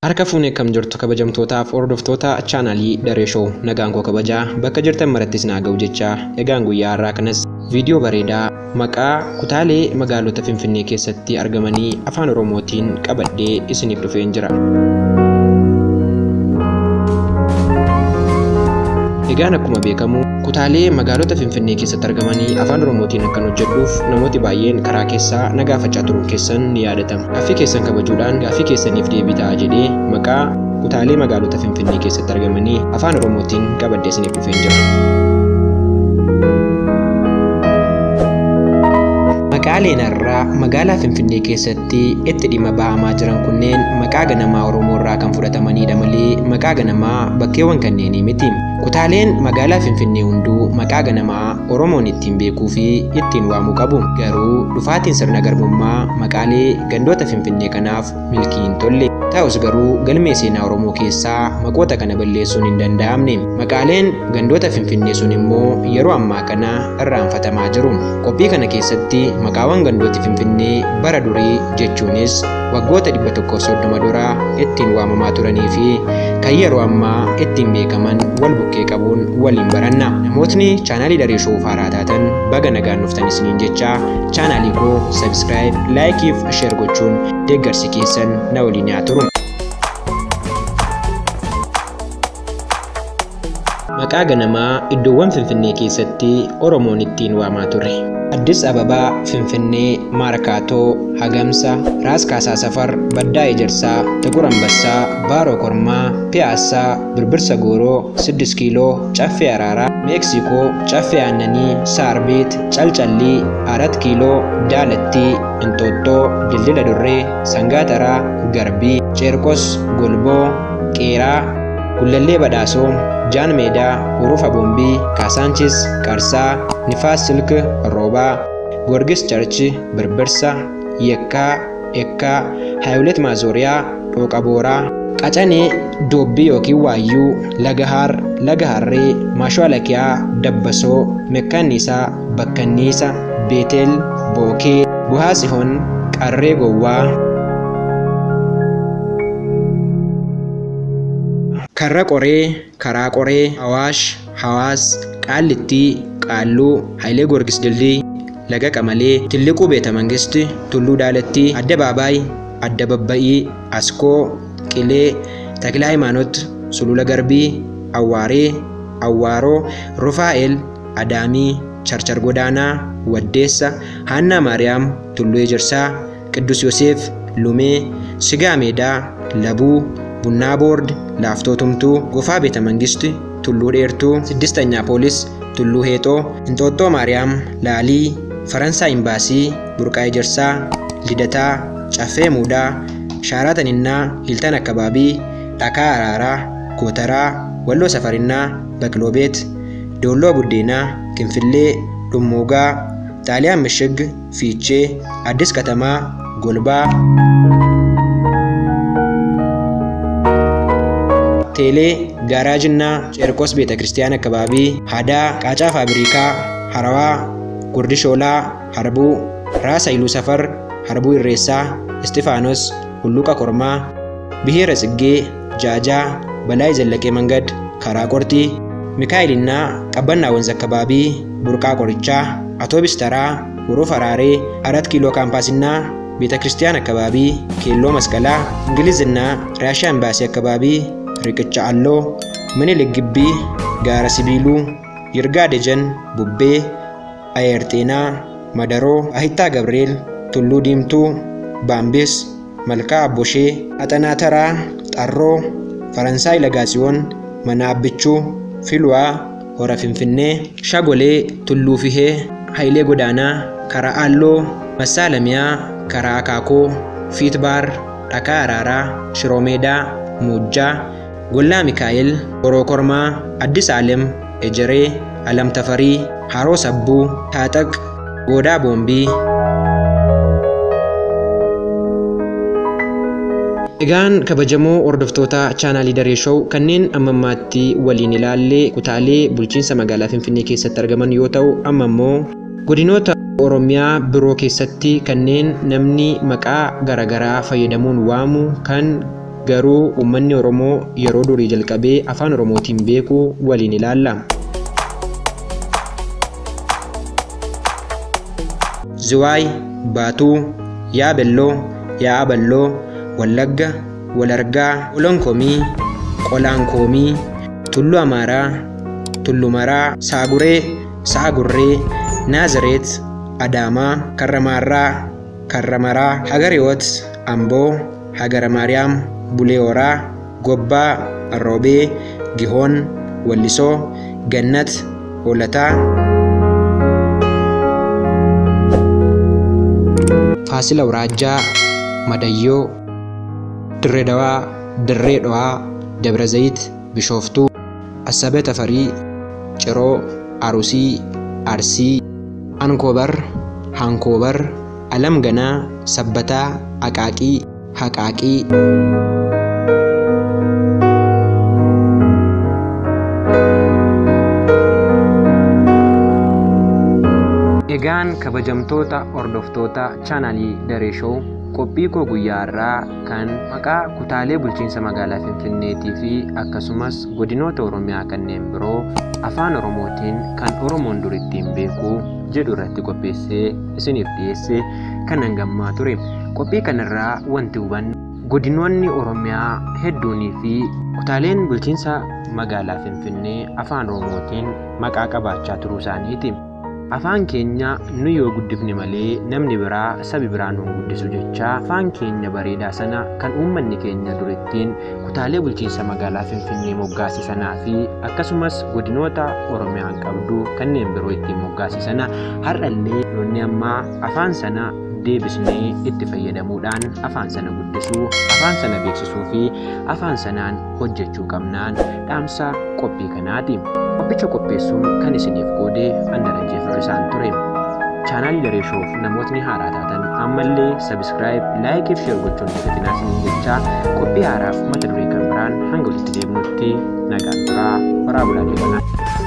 Harka fuunee kam jirtu kabajamtootaaf hordoftoota chaanalii Daree Show nagaan koo kabajaa bakka jirtan marattis naa ga'u jecha egaan guyyaa har'aa kanas viidiyoo bareedaa maqaa kutaalee magaalota Finfinnee keessatti argamanii afaan Oromootiin qabadhee isiniif dhufeen jira. Egaan akkuma beekamu kutaalee magaalota Finfinnee keessatti argamanii afaan Oromootiin akkan hojjedhuuf namooti baay'een karaa keessaa na gaafachaa turuun keessan ni yaadatama. Gaaffii keessan kabajuudhaan gaaffii keessaniif deebii ta'a jedhee maqaa kutaalee magaalota Finfinnee keessatti argamanii afaan Oromootiin qabadhee isiniif dhufeen jira. Maqaaleen har'aa magaalaa Finfinnee keessatti itti dhimma ba'amaa jiran kunneen maqaa ganamaa Oromoo irraa kan fudhatamanidha malee maqaa ganamaa bakkeewwan kanneenii miti. Kutaaleen magaalaa Finfinnee hunduu maqaa ganamaa Oromoon ittiin beekuu fi ittiin waamuu qabu. Garuu dhufaatiin sirna garbummaa maqaalee gandoota Finfinnee kanaaf milkii hin tolle. Ta'us garuu galmee seenaa Oromoo keessaa maqoota kana balleessuun hin danda'amne. Maqaaleen gandoota Finfinnee sun immoo yeroo ammaa kana irraanfatamaa jiru. Qophii kana keessatti maqaawwan gandooti Finfinnee bara durii jechuunis waggoota 130 dura ittiin waamamaa turanii fi kan yeroo ammaa ittiin beekaman wal bukkee qabuun waliin baranna. Namootni chaanaalii Daree Show haaraa taatan baga nagaan dhuftan isiniin jecha chaanaalii koo subscribe, like fi share gochuun deeggarsi keessan na waliin haa turu. Maqaa ganamaa iddoowwan Finfinnee keessatti Oromoon ittiin waamaa ture. Addis Ababaa, Finfinnee, Maarkaatoo, Hagamsa, Raas Kaasaa Safar, Baddaa Ejersaa, Xiqur Ambassaa, Baaroo Kormaa, Piyaassaa, Birbirsa Gooroo, 6 kiiloo, Caffee Araaraa, Meeksikoo, Caffee Aannanii, Saarbeet, Calcallii, 4 kiiloo, Daalattii, Inxooxxoo, Dildila Durree, Sangaataraa, Garbii, Ceerqos, Golboo, Qeeraa, Gullallee Badhaasoo, Jaan Meedaa, Hurufa Boombii, Kaasaanchis, Qarsaa, Nifaas Silk, Roobaa, Goorgis Charchi, Birbirsa, Yekkaa, Ekkaa, Haayulet Maazooriyaa, Dhooqa Booraa, Qacanee, Doobbii yookiin Waayyuu, Lagahaar, Laga Harree, Maashoo Alakiyaa, Dabbasoo, Mekkaanniisaa, Bakkanniisa, Beetel, Bookee, Buhaa Sihon, Qarree Gowwaa, Karra Qoree, Karaa Qoree, Awaash, Hawaas, Qaallittii, Qaalluu, Hayilee Goorgis Dildii, Laga Qamalee, Tilliquu Beeta Mangisti, Tulluu Daalattii, Adda Baabaay, Adda Babba'ii, Askoo, Qilee, Takila Hayimaanot, Sulula Garbii, Awwaaree, Awwaaroo, Rufaa'el, Adaamii, Charchar Godaanaa, Waddeessa, Haannaa Maariyaam, Tulluu Ejersaa, Qiddus Yoseef, Lumee, Sigaa Meedaa, Labuu, Bunnaa Boord, Laaftoo Tumtuu, Gofaa Beeta Mangisti, Tulluu Dheertuu, 6ኛ Poolis, Tulluu Heexoo, Inxooxxoo Maariyaam, Laalii, Faransaay Imbaasii, Burqaa Ejersaa, Lidataa, Caffee Muudaa, Shaaraataninnaa, Hiltan Akkabaabii, Dhakaa Araaraa, Gootaraa, Walloo Safarinnaa, Baqloobeet, Doolloo Buddeenaa, Kinfillee, Dhummuugaa, Xaaliyaan Mishig, Fiichee, Addis Katamaa, Golbaa, Teelee, Gaaraajinaa, Ceerqos Beeta Kiristiyaana Akkabaabii, Hadaa, Qaacaa Faabirikaa, Harawaa, Gurdi Shoolaa, Harbuu, Raas Hayiluu Safar, Harbuu Irreessaa, Istifaanos, Hulluqa Kormaa, Biheera Tsiggee, Jaajaa, Balaay Zallaqee Mangad, Karaa Qortii, Mikaa'ilinaa, Qabbannaa Wanza Akkabaabii, Burqaa Qorichaa, Atoobis Taraa, Huruf Araaree, 4 kiiloo Kaampaasinnaa, Beeta Kiristiyaana Akkabaabii, Keelloo Masqalaa, Ingilizinnaa, Raashaa Imbaasii Akkabaabii, Riqicha Alloo, Minilik Gibbii, Gaara Sibiiluu, Yirgaa Dejan, Bubbee, Ayerxeenaa, Madaroo, Ahittaa Gabreel, Tulluu Diimtuu, Baambis, Malkaa Abboshee, Axanaa Taraa, Xarroo, Faransaay Lagaasiyoon, Mana Abbichuu, Filwaa, Hora Finfinnee, Shagolee, Tulluu Fihee, Hayilee Godaanaa, Karaa Alloo, Massaalamiyaa, Karaa Akaakoo, Fiitbaar, Dhakaa Araaraa, Shiroo Meedaa, Muujjaa, Gollaa Mikaa'el, Boroo Kormaa, Addis Aalem, Ejeree, Alam Tafarii, Haroo Sabbuu, Taaxaq, Goodaa Boombii. Egaan kabajamoo hordoftoota chaanaalii Daree Show kanneen ammammaatti waliin ilaalle kutaalee bulchiinsa magaalaa Finfinnee keessatti argaman yoo ta'u amma immoo Godinoota Oromiyaa biroo keessatti kanneen namni maqaa garaagaraa fayyadamuun waamu kan garuu uummanni Oromoo yeroo durii jalqabee afaan Oromootiin beeku waliin ilaalla. Zuwaay, Baatuu, Yaabelloo, Yaaballoo, Wallagga, Walargaa, Olonkomii, Qolaankoomii, Tulluu Amaaraa, Tulluu Maraa, Saaguree, Saagurree, Naazireet, Adaamaa, Karramaarraa, Karramaraa, Hagariyoot, Amboo, Hagara Maariyaam, Bulee Horaa, Gobbaa, Arroobee, Gihoon, Wallisoo, Gannat, Hoolataa, Faasila Awraajjaa, Madayyoo, Dirree Dawaa, Dirree Dhawaa, Dabra Zayit, Bishooftuu, Assabee Tafarii, Ciroo, Arusii, Arsii, Ankoobar, Hankoobar, Alam Ganaa, Sabbataa, Aqaaqii, Haqaaqii. Egaan kabajamtoota hordoftoota chaanalii Daree Show qophii koo guyyaa irraa kan maqaa kutaalee bulchiinsa magaalaa Finfinneetii fi akkasumas godinoota Oromiyaa kanneen biroo afaan Oromootiin kan Oromoon dur ittiin beeku jedhu irratti qopheessee isiniif dhiyeesse kan hangammaa ture. Qophii kanarraa wanti hubannu godinoonni Oromiyaa hedduunii fi kutaaleen bulchiinsa magaalaa Finfinnee afaan Oromootiin maqaa qabaachaa turuu isaaniiti. Afaan keenya nu yoo guddifne malee namni biraa sabi biraa nu guddisu jecha afaan keenya bareedaa sana kan uummanni keenya dur ittiin kutaalee bulchiinsa magaalaa Finfinnee moggaasisanaa fi akkasumas godinoota Oromiyaan qabdu kanneen biroo ittiin moggaasisana har'allee nuti ammaa afaan sana deebisnee itti fayyadamuudhaan afaan sana guddisuu, afaan sana beeksisuu fi afaan sanaan hojjechuu qabnaan dhaamsa qophii kanaati. Qophicha qopheessuun kan isiniif qoode Andarajee Firrisaan ture. Chaanaalii Daree Showf namootni haaraa taatan ammallee subscribe, like fi share gochuun dagatinaa isiniin jecha qophii haaraaf mata duree kan biraan hanga walitti deebinutti nagaan turaa. Waraabulaa deebanaa.